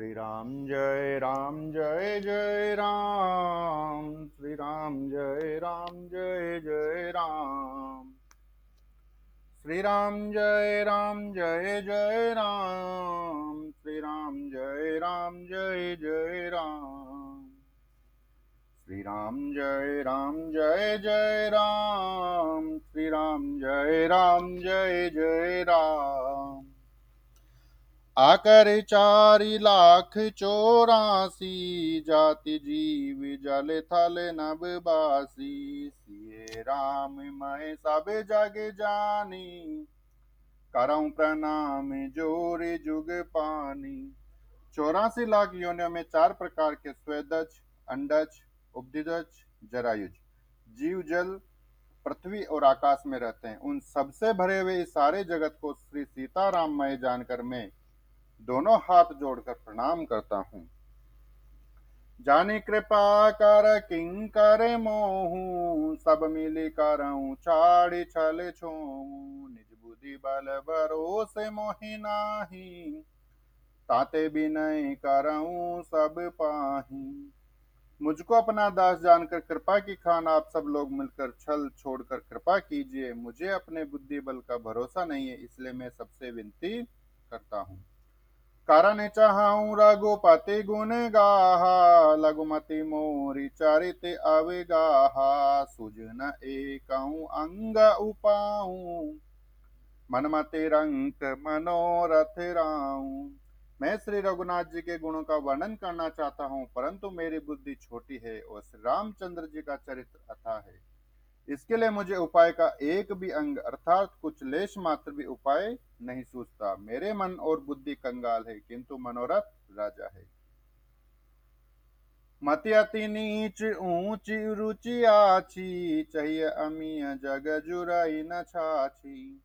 राम जय जय राम। श्री राम जय जय राम। श्री राम जय जय राम। श्री राम जय जय राम। श्री राम जय जय राम। श्री राम जय जय राम। आकर 4,84,000 जाति जीव जल थल नभ बासी। सिए राम मैं सब जग जानी, करऊं प्रणाम जोर जुग पानी। 84 लाख योनियों में 4 प्रकार के स्वेदज, अंडज, उपदिदज, जरायुज जीव जल, पृथ्वी और आकाश में रहते हैं। उन सबसे भरे हुए इस सारे जगत को श्री सीताराम मय जानकर मैं दोनों हाथ जोड़कर प्रणाम करता हूँ। जानी कृपा कर किंकर मोहू, सब मिली करऊं छाड़ी छल छोहू। निज बुद्धि बल भरोसे मोहि नाही, ताते बिनय करऊं सब पाही। मुझको अपना दास जानकर कृपा की खान आप सब लोग मिलकर छल छोड़कर कृपा कीजिए। मुझे अपने बुद्धि बल का भरोसा नहीं है, इसलिए मैं सबसे विनती करता हूँ। कारण चाहूं रघुपति गुण गाहा, लघुमति मोरी चरित अवगाहा। सुजन एकऊं अंग उपाऊं, मनमति रंक मनोरथ राऊं। मैं श्री रघुनाथ जी के गुणों का वर्णन करना चाहता हूँ, परंतु मेरी बुद्धि छोटी है और श्री रामचंद्र जी का चरित्र अथाह है। इसके लिए मुझे उपाय का एक भी अंग अर्थात कुछ लेश मात्र भी उपाय नहीं सूझता। मेरे मन और बुद्धि कंगाल है, किंतु मनोरथ राजा है। मति अति नीच ऊंची रुचि आछी, चाहिए अमीय जग जुराई न छाछी।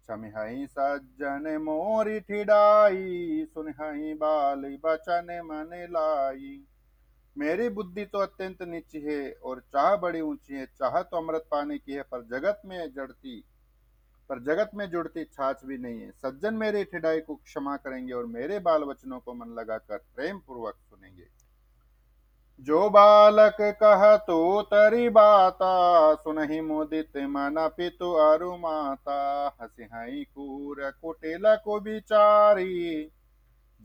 समिहई सज्जन मोरी ठिडाई, सुनहई बाल बचन मन लाई। मेरी बुद्धि तो अत्यंत नीची है और चाह बड़ी ऊंची है। चाह तो अमृत पाने की है, पर जगत में जुड़ती छाछ भी नहीं है। सज्जन मेरी ठिठाई को क्षमा करेंगे और मेरे बाल वचनों को मन लगाकर प्रेम पूर्वक सुनेंगे। जो बालक कह तो तरी बाता, सुनहि मुदित मन पितु अरु माता। हसी हई कूर कुटिल को बिचारी,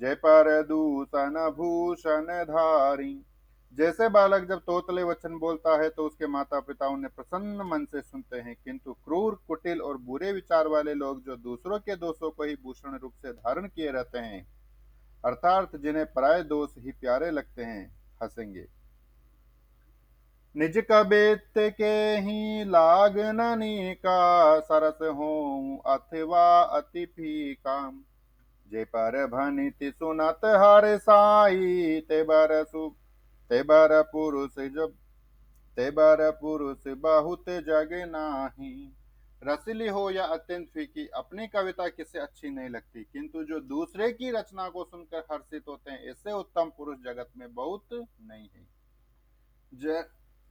जय पर दूषण भूषण धारी। जैसे बालक जब तोतले वचन बोलता है तो उसके माता पिता उन्हें प्रसन्न मन से सुनते हैं, किंतु क्रूर, कुटिल और बुरे विचार वाले लोग जो दूसरों के दोषों को ही भूषण रूप से धारण किए रहते हैं, अर्थात जिन्हें पराये दोष ही प्यारे लगते हैं, हंसेंगे। निज कबेत के ही लागननी का, सरस हो अथवा अति फीका। जे पर भनिति सुनत हर साई, ते बर पुरुष जब ते बर पुरुष बहुत जग नाही। रसीली हो या अत्यंत फीकी, अपनी कविता किसे अच्छी नहीं लगती, किंतु जो दूसरे की रचना को सुनकर हर्षित होते हैं, इससे उत्तम पुरुष जगत में बहुत नहीं है।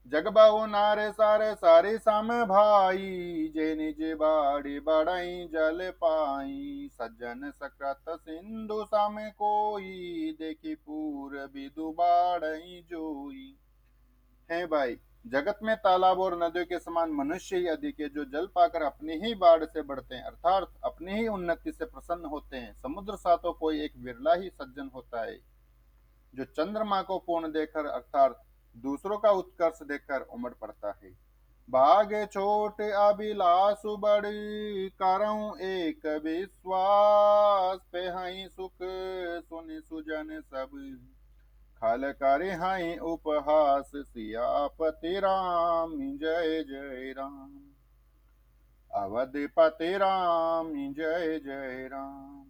जग बहु नारे सारे सारी सम भाई, जे निज बाड़ी बड़ई जल पाई। सज्जन सकृत सिंधु सम कोई, देखी पूर बिदु बाड़ई जोई। है भाई, जगत में तालाब और नदियों के समान मनुष्य ही अधिक है, जो जल पाकर अपनी ही बाढ़ से बढ़ते हैं, अर्थात अपनी ही उन्नति से प्रसन्न होते हैं। समुद्र सा तो कोई एक विरला ही सज्जन होता है, जो चंद्रमा को पूर्ण देखकर अर्थात दूसरों का उत्कर्ष देखकर उमड़ पड़ता है। बाग छोट अभिलाष बड़ी, करऊं एक विश्वास। पे हई सुख सुनि सुजन सब, खल करे हई उपहास। सियापति राम जय जय राम। अवधपति राम जय जय राम।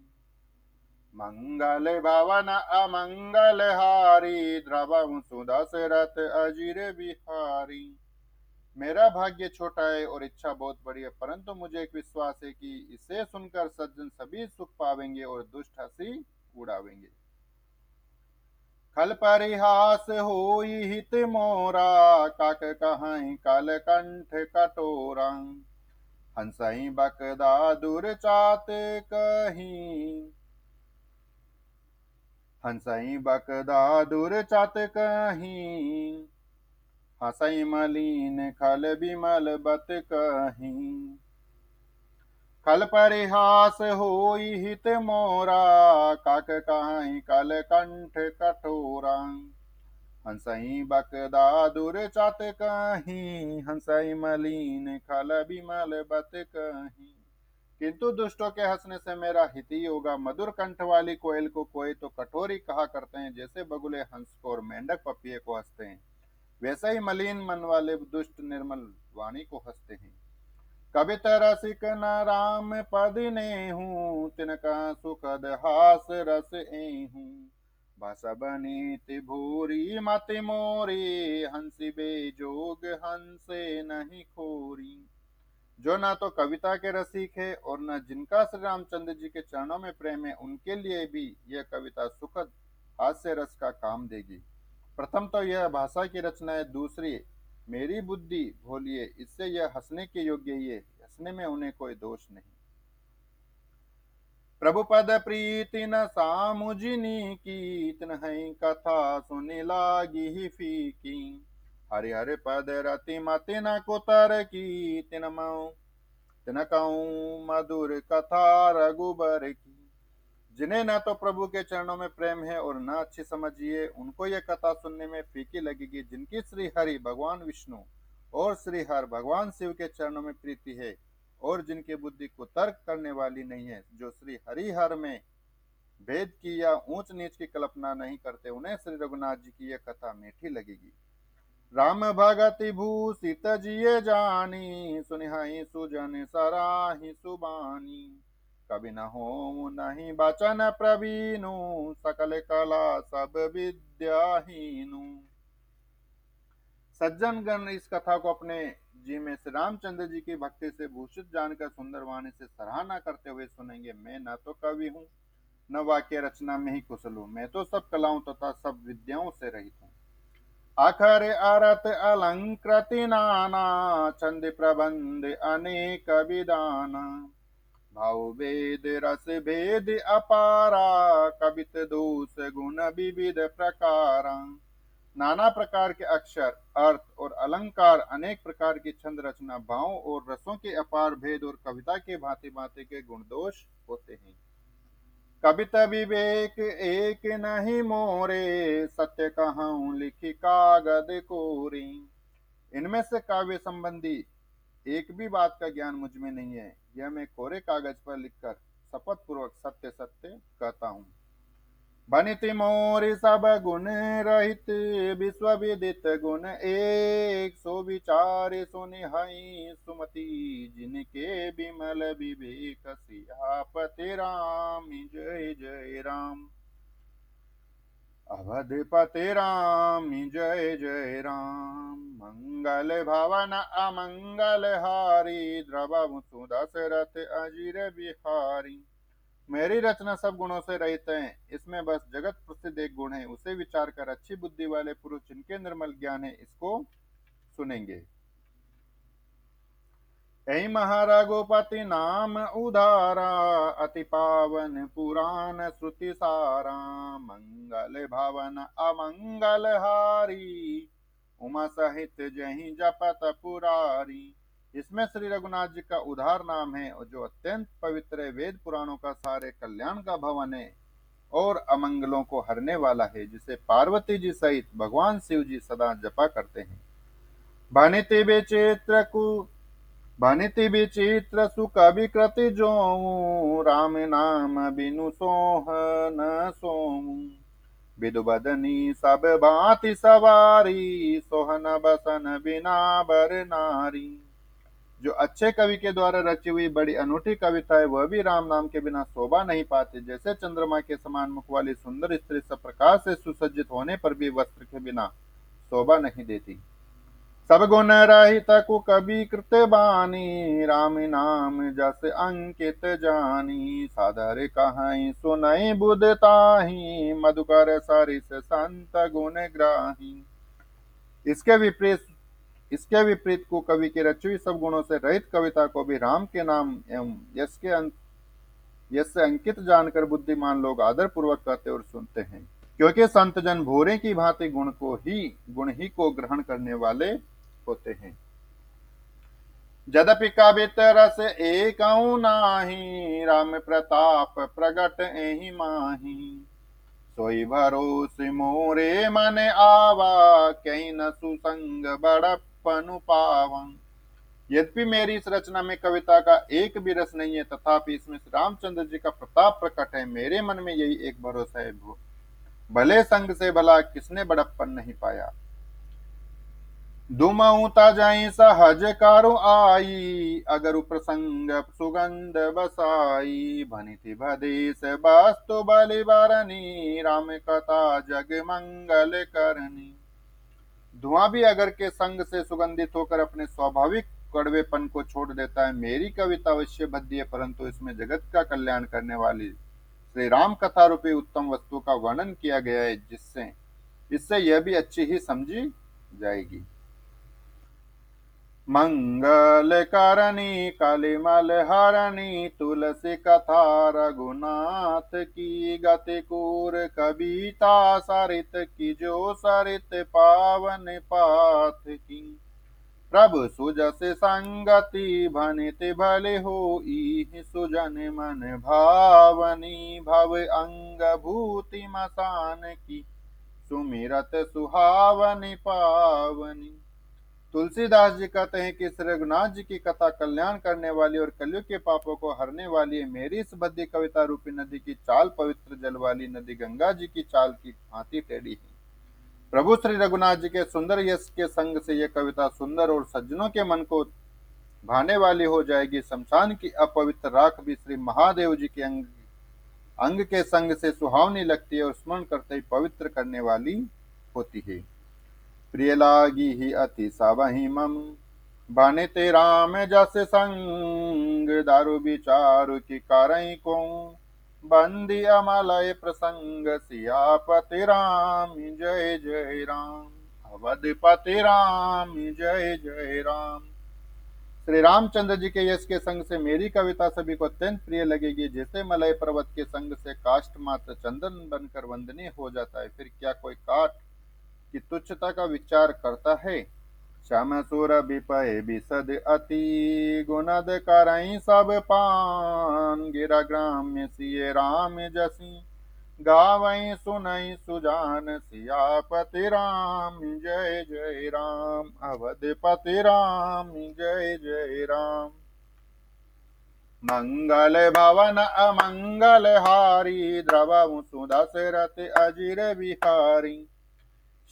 मंगल भवन अमंगल हारी, द्रवं सुदशरथ अजीर बिहारी। मेरा भाग्य छोटा है और इच्छा बहुत बड़ी है, परंतु मुझे एक विश्वास है कि इसे सुनकर सज्जन सभी सुख पावेंगे और दुष्ट हंसी उड़ावेंगे। खल परिहास होई हित मोरा, काक कहाई कल कंठ कटोरा। हंसई बकदा दूर चात कहीं, हंसई बकदादुर चात कहीं, हंसई मलीन खल बिमल बत कहीं। खल परिहास होई हित मोरा, काक कहाई कल कंठ कठोरा। हंसई बकदादुर चात कहीं, हंसई मलीन खल बिमल बत कहीं। किंतु दुष्टों के हंसने से मेरा हित ही होगा। मधुर कंठ वाली कोयल को कोई तो कठोरी कहा करते हैं, जैसे बगुले हंस को और मेंढक पपिये को हंसते हैं, वैसे ही मलिन मन वाले दुष्ट निर्मल वाणी को हंसते हैं। कवित रसिक न राम पद ने हूँ, तिनका सुखद हास रस हूँ। बस बनीति भूरी मति मोरी, हंसी बेजोग हंसे नहीं खोरी। जो ना तो कविता के रसिक है और न जिनका श्री रामचंद्र जी के चरणों में प्रेम है, उनके लिए भी यह कविता सुखद हास्य रस का काम देगी। प्रथम तो यह भाषा की रचना है, दूसरी मेरी बुद्धि भोली है, इससे यह हंसने के योग्य ही है, हंसने में उन्हें कोई दोष नहीं। प्रभु पद प्रीति न सामुजिनी की, तिन्हि कथा सुनि लागी ही फीकी। हरि हरि पद रति मति न कुतर की, तिनकऊ मधुर कथा रघुबर की। जिन्हें न तो प्रभु के चरणों में प्रेम है और न अच्छी समझिए, उनको यह कथा सुनने में फीकी लगेगी। जिनकी श्री हरि भगवान विष्णु और श्री हर भगवान शिव के चरणों में प्रीति है, और जिनकी बुद्धि को तर्क करने वाली नहीं है, जो श्री हरि हर में भेद की या ऊंच नीच की कल्पना नहीं करते, उन्हें श्री रघुनाथ जी की यह कथा मीठी लगेगी। राम भगति भूषित जिये जानी, सुनिहाई सुजन सराही सुबानी। कभी न हो नहीं बचन प्रवीणु, सकल कला सब विद्याहीनु। सज्जन गण इस कथा को अपने जी में श्री रामचंद्र जी की भक्ति से भूषित जानकर सुंदर वाणी से सराहना करते हुए सुनेंगे। मैं न तो कवि हूँ, न वाक्य रचना में ही कुशल हूँ, मैं तो सब कलाओं तथा सब विद्याओं से रहित हूँ। अखर अरत अलंकृति नाना, छंद प्रबंध अनेक विदाना। भाव वेद रस भेद अपारा, कवित दोष गुण विविध प्रकारा। नाना प्रकार के अक्षर, अर्थ और अलंकार, अनेक प्रकार की छंद रचना, भाव और रसों के अपार भेद और कविता के भांति भांति के गुण दोष होते हैं। कविता विवेक एक नहीं मोरे, सत्य कहूँ लिखी कागद कोरी। इनमें से काव्य संबंधी एक भी बात का ज्ञान मुझ में नहीं है, यह मैं कोरे कागज पर लिखकर शपथ पूर्वक सत्य सत्य कहता हूँ। बनिति मोरी सब गुण रहित, विश्व विदित गुण एक। सो विचार सुनि हई सुमति, जिनके विमल विवेक सियापति राम। जय जय राम। अवधपति राम जय जय राम। मंगल भवन अमंगल हारी, द्रवहु सुदशरथ अजिर बिहारी। मेरी रचना सब गुणों से रहित है, इसमें बस जगत प्रसिद्ध एक गुण है, उसे विचार कर अच्छी बुद्धि वाले पुरुष जिनके निर्मल ज्ञान है, इसको सुनेंगे। ऐ महारघुपति नाम उधारा, अति पावन पुराण श्रुति सारा। मंगल भवन अमंगल हारी, उमा सहित जहि जपत पुरारी। इसमें श्री रघुनाथ जी का उधार नाम है, और जो अत्यंत पवित्र है, वेद पुराणों का सारे कल्याण का भवन है और अमंगलों को हरने वाला है, जिसे पार्वती जी सहित भगवान शिव जी सदा जपा करते हैं। भानिति विचित्र सुख विकृति जो, राम नाम बिनु सोह न सोमु। विदु बदनी सब भांति सवारी, सोहन बसन बिना बर नारी। जो अच्छे कवि के द्वारा रची हुई बड़ी अनूठी कविता है, वह भी राम नाम के बिना शोभा नहीं पाती। जैसे चंद्रमा के समान मुख वाली सुंदर स्त्री सब प्रकार से सुसज्जित होने पर भी वस्त्र के बिना शोभा नहीं देती। सब गुण रहित को कवि कृत बानी, राम नाम जस अंकित जानी। सादर कहाई सुनई बुध ताही, मधुकर सरिस संत गुण ग्राही। इसके विपरीत को कवि की रची हुई सब गुणों से रहित कविता को भी राम के नाम एवं यश के यश से अंकित जानकर बुद्धिमान लोग आदर पूर्वक कहते और सुनते हैं, क्योंकि संत जन भोरे की भांति गुण ही को ग्रहण करने वाले होते हैं। जदपि कवित रस एकऊ नाही, राम प्रताप प्रगट एहि माही। सोई भरोसे मोरे मन आवा, कहीं न सुसंग बड़प्पनु पावा। यद्यपि मेरी इस रचना में कविता का एक भी रस नहीं है, तथापि इसमें श्री रामचंद्र जी का प्रताप प्रकट है। मेरे मन में यही एक भरोसा है, भले संग से भला किसने बड़प्पन नहीं पाया। दुमऊता जाई सहज कारो आई, अगर प्रसंग सुगंध बसाई। भनिति भदेश वास्तु बलि बरनी, राम कथा जग मंगल करनी। धुआं भी अगर के संग से सुगंधित होकर अपने स्वाभाविक कड़वेपन को छोड़ देता है। मेरी कविता अवश्य भद्दी है, परंतु इसमें जगत का कल्याण करने वाली श्री राम कथा रूपी उत्तम वस्तु का वर्णन किया गया है, इससे यह भी अच्छी ही समझी जाएगी। मंगल करणी कलिमल हरणी, तुलसी कथा रघुनाथ की। गति कूर कविता सरित की, जो सरित पावन पाथ की। प्रभु सुजस संगति भनित भले होई, सुजन मन भावनी। भव अंग भूति मसान की, सुमिरत सुहावनी पावनी। तुलसीदास जी कहते हैं कि श्री रघुनाथ जी की कथा कल्याण करने वाली और कलयुग के पापों को हरने वाली है। मेरी इस बद्धी कविता रूपी नदी की चाल पवित्र जल वाली नदी गंगा जी की चाल की भांति टेढ़ी है। प्रभु श्री रघुनाथ जी के सुंदर यश के संग से यह कविता सुंदर और सज्जनों के मन को भाने वाली हो जाएगी। शमशान की अपवित्र राख भी श्री महादेव जी के अंग के संग से सुहावनी लगती है और स्मरण करते ही पवित्र करने वाली होती है। प्रिय लागी ही अति सबहि मम, बनिते राम जस संग। दारु विचारु की करई को, बंदी अमलय प्रसंग। सियापति राम जय जय राम, अवधपति राम जय जय राम। श्री रामचंद्र जी के यश के संग से मेरी कविता सभी को अत्यंत प्रिय लगेगी। जैसे मलय पर्वत के संग से काष्ठ मात्र चंदन बनकर वंदनीय हो जाता है, फिर क्या कोई काठ की तुच्छता का विचार करता है। श्याम सुर विपय विशद अति, गुणद करई सब पान। गिरा ग्राम्य सिय राम जसी, गावई सुनई सुजान। सियापति राम जय जय राम, अवधपति राम जय जय राम। मंगल भवन अमंगल हारी, द्रवहु सुदशरथ अजिर बिहारी।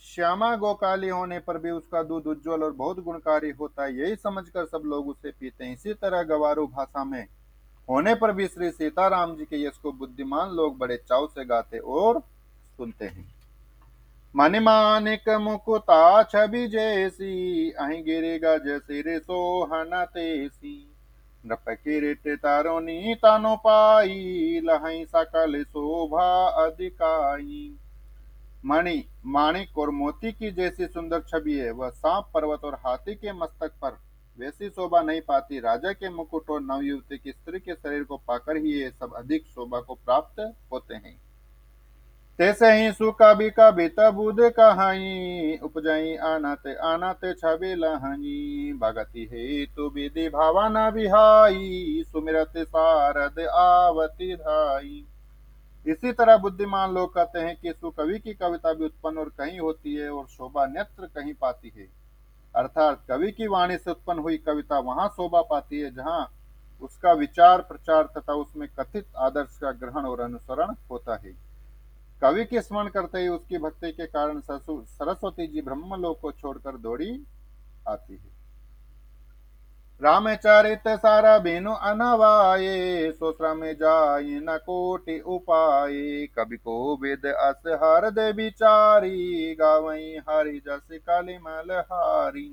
श्यामा गोकाली होने पर भी उसका दूध उज्ज्वल और बहुत गुणकारी होता है, यही समझकर सब लोग उसे पीते हैं। इसी तरह गवारू भाषा में होने पर भी श्री सीताराम जी के यश को बुद्धिमान लोग बड़े चाव से गाते और सुनते हैं। मणिमानिक मुकुता छवि जैसी, अहि गिरि गज सिर सोहन तेसी। नृप किरीट तरुणी तनु पाई, लहई सकल शोभा अधिकाई। मणि माणिक और मोती की जैसी सुंदर छवि है, वह सांप पर्वत और हाथी के मस्तक पर वैसी शोभा नहीं पाती। राजा के मुकुट और नवयुवती की स्त्री के शरीर को पाकर ही ये सब अधिक शोभा को प्राप्त होते हैं। तैसे ही सुकवि कवित बुध कहाई, उपजई अनत अनत छवि लहनी। भगति हेतु विधि भवन विहाई, सुमिरत सारद आवती धाई। इसी तरह बुद्धिमान लोग कहते हैं कि सुकवि की कविता भी उत्पन्न और कहीं होती है और शोभा नेत्र कहीं पाती है। अर्थात कवि की वाणी से उत्पन्न हुई कविता वहां शोभा पाती है जहां उसका विचार प्रचार तथा उसमें कथित आदर्श का ग्रहण और अनुसरण होता है। कवि के स्मरण करते ही उसकी भक्ति के कारण सरस्वती जी ब्रह्मलोक को छोड़कर दौड़ी आती है। रामचरित सारा बिनु अनवाये, सो श्रम जाई न कोटि उपाये। कवि को वेद अस हरद विचारी, गावई हरि जस कलिमल हारी।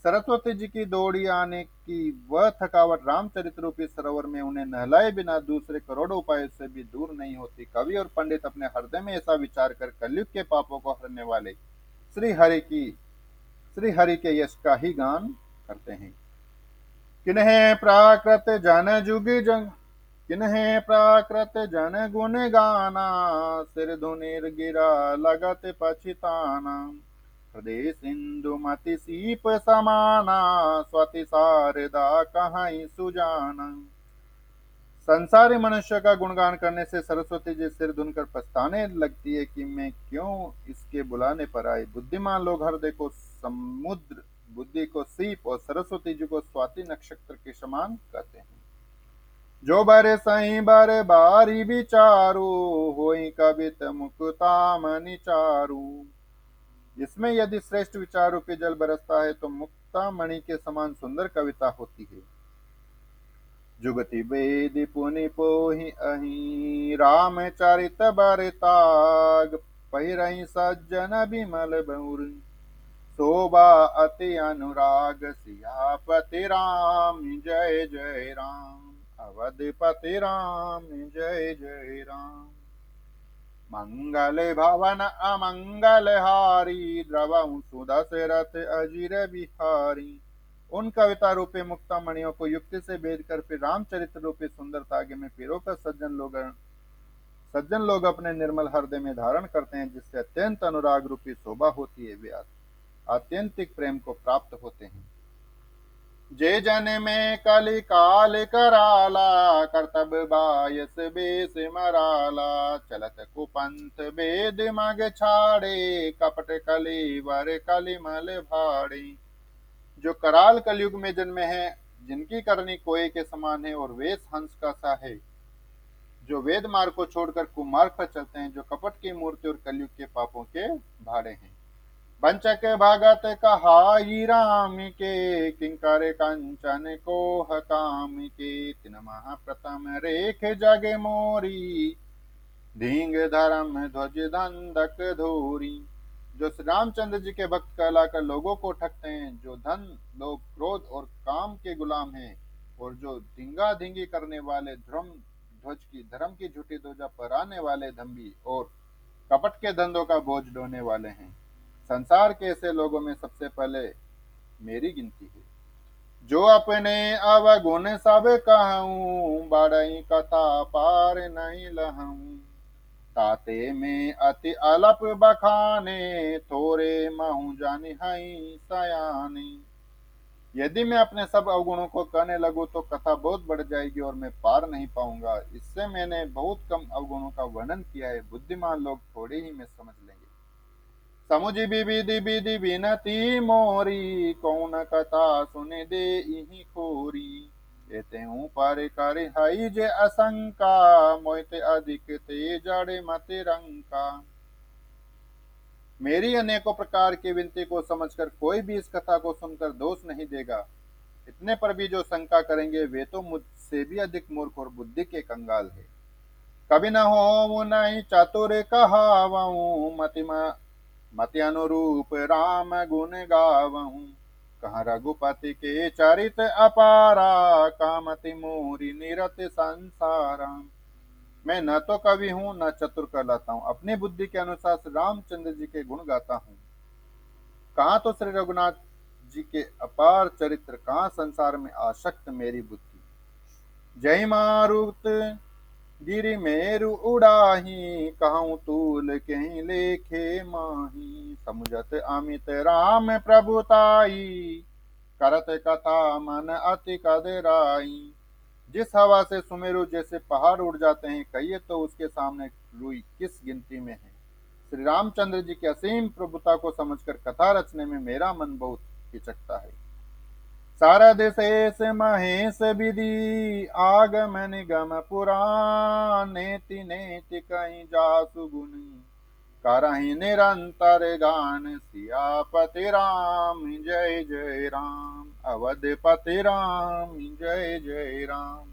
सरस्वती जी की दौड़ी आने की वह थकावट रामचरित रूपी सरोवर में उन्हें नहलाए बिना दूसरे करोड़ों उपायों से भी दूर नहीं होती। कवि और पंडित अपने हृदय में ऐसा विचार कर कलयुग के पापों को हरने वाले श्री हरि के यश का ही गान करते हैं। किन्हें प्राकृत जन जुग जंग किन्हें प्राकृत जन गुण गाना, सिर धुनिर गिरा लगत पछिताना। हृदय सिंधु मति सीप समाना, स्वति शारदा कहीं सुजाना। संसारी मनुष्य का गुणगान करने से सरस्वती जी सिर धुनकर पछताने लगती है कि मैं क्यों इसके बुलाने पर आई। बुद्धिमान लोग हृदय को समुद्र, बुद्धि को सीप और सरस्वती जी को स्वाति नक्षत्र के समान कहते हैं। जो बारे सही बारे बारी विचारू, होई कवित मुक्ता मनि चारू। इसमें यदि श्रेष्ठ विचार रूपी जल बरसता है तो मुक्ता मणि के समान सुंदर कविता होती है। जुगति वेद पुनि पोहि अहि, रामचरित बरताग। पहिरहि सज्जन बिमल बहुर, शोभा अति अनुराग। सियापति राम जय जय राम, अवधपति राम जय जय राम। मंगल भवन अमंगल हारी, द्रवहु सुदशरथ अजिर बिहारी। उन कविता रूपे मुक्ता मणियों को युक्ति से भेद कर फिर रामचरित्र रूपी सुंदर तागे में पिरोकर सज्जन लोग अपने निर्मल हृदय में धारण करते हैं, जिससे अत्यंत अनुराग रूपी शोभा होती है। वे आत्यंतिक प्रेम को प्राप्त होते हैं। जे जन में कलि काल कराला, कर्तब बायस बेस मराला। चलत कुपंथ वेद मग छाड़े, कपट कली वर कलिमल भाड़े। जो कराल कलयुग में जन्मे हैं, जिनकी करनी कोए के समान है और वेश हंस का सा है। जो वेद मार्ग को छोड़कर कुमार्ग पर चलते हैं, जो कपट की मूर्ति और कलयुग के पापों के भाड़े हैं। वंचक भगत कहाई राम के, किंकर कंचन को हकाम के। तिन महाप्रथम रेख जग मोरी, धींग धर्म ध्वज दंडक धोरी। जो श्री रामचंद्र जी के भक्त कहलाकर लोगों को ठगते हैं, जो धन लोभ क्रोध और काम के गुलाम हैं, और जो धींगा धींगी करने वाले धर्म की झूठी ध्वजा फहराने वाले धम्बी और कपट के धंधों का बोझ ढोने वाले हैं। संसार के ऐसे लोगों में सबसे पहले मेरी गिनती है। जो अपने अवगुण सब कहूं, बड़ई कथा पार नहीं लहूं। ताते में अति अलप बखाने, थोरे महु जानि हई सयाने। यदि मैं अपने सब अवगुणों को कहने लगूं तो कथा बहुत बढ़ जाएगी और मैं पार नहीं पाऊंगा। इससे मैंने बहुत कम अवगुणों का वर्णन किया है, बुद्धिमान लोग थोड़े ही में समझ लेंगे। समुझि विविधि विधि विनती मोरी, कौन कथा सुने दे इही खोरी। एते पर कर हई जे असंका, मोहिते अधिक ते जड़े मते रंका। मेरी अनेकों प्रकार की विनती को समझकर कोई भी इस कथा को सुनकर दोष नहीं देगा। इतने पर भी जो शंका करेंगे वे तो मुझसे भी अधिक मूर्ख और बुद्धि के कंगाल है। कभी न हो नहीं चतुर कहावऊं, मति अनुरूप राम गुण गावऊं। कहाँ रघुपति के चरित अपारा, कामति मोरी निरत संसारा। मैं न तो कवि हूँ न चतुर कहलाता हूँ, अपनी बुद्धि के अनुसार श्री रामचंद्र जी के गुण गाता हूँ। कहाँ तो श्री रघुनाथ जी के अपार चरित्र, कहाँ संसार में आसक्त मेरी बुद्धि। जय मारुत गिरि मेरु उड़ाही, कहूँ तूल कहीं लेखे माही। समुझत अमित राम प्रभुताई, करत कथा मन अति कदराई। जिस हवा से सुमेरु जैसे पहाड़ उड़ जाते हैं, कहिए तो उसके सामने रुई किस गिनती में है। श्री रामचंद्र जी की असीम प्रभुता को समझकर कथा रचने में मेरा मन बहुत हिचकता है। शारद शेष महेश विधि, आगम निगम पुराण। नेति नेति कहीं जासु गुण, करहि निरंतर गान। सियापति राम जय जय राम, अवधपति राम जय जय राम।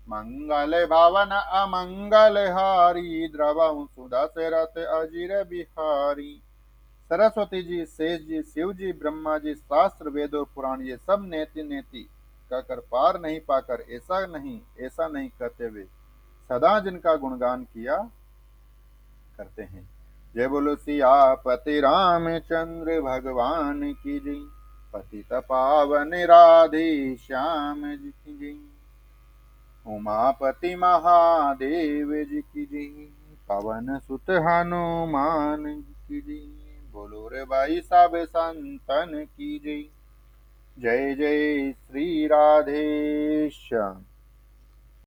मंगल भवन अमंगल हारी, द्रवहु सुदशरथ अजिर बिहारी। सरस्वती जी, शेष जी, शिव जी, ब्रह्मा जी, शास्त्र वेद और पुराण ये सब नेति नेति कहकर पार नहीं पाकर ऐसा नहीं कहते हुए सदा जिनका गुणगान किया करते हैं। जय बोलो सियापति रामचंद्र भगवान की जय। पतित पावन राधे श्याम जी की जय। उमापति महादेव जी की जय। पवन सुत हनुमान जी की जय। बोलो रे भाई सब संतन की जय। जय जय श्री राधेश्याम।